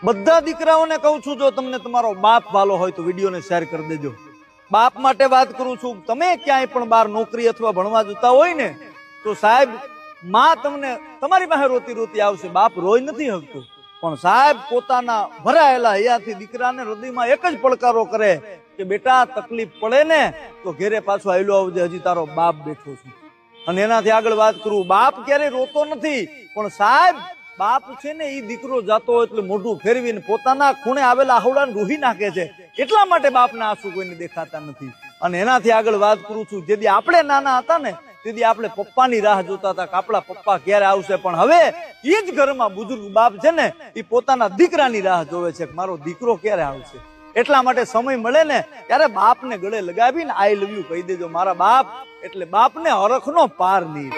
બધા દીકરાઓને કહું છું, જો તમને તમારો બાપ વાલો હોય તો વિડીયોને શેર કરી દેજો. બાપ માટે વાત કરું છું. તમે ક્યાંય પણ બહાર નોકરી અથવા ભણવા જતા હોય ને તો સાહેબ, માં તમને તમારી પાસે રોતી રોતી આવશે. બાપ રોઈ નથી શકતો, પણ સાહેબ પોતાના ભરાયેલા હૈયાથી દીકરાને હૃદયમાં એક જ પડકારો કરે કે બેટા તકલીફ પડે ને તો ઘેરે પાછો આયલો આવજે, હજી તારો બાપ બેઠો છે. અને એનાથી આગળ વાત કરું, બાપ ક્યારેય રોતો નથી, પણ સાહેબ બાપ છે ને એ દીકરો જાતો હોય એટલે મોઢું ફેરવીને પોતાના ખૂણે આવેલા આહુડાને રૂહી નાખે છે. એટલા માટે બાપના આંસુ કોઈને દેખાતા નથી. અને એનાથી આગળ વાત કરું છું, જેથી આપણે નાના હતા ને તેથી આપણે પપ્પાની રાહ જોતા હતા કે આપણા પપ્પા ક્યારે આવશે, પણ હવે એ જ ઘરમાં બુજુર્ગ બાપ છે ને એ પોતાના દીકરાની રાહ જોવે છે કે મારો દીકરો ક્યારે આવશે. એટલા માટે સમય મળે ને ત્યારે બાપને ગળે લગાવીને આઈ લવ યુ કહી દેજો. મારા બાપ એટલે બાપને હરખનો પાર નહીં.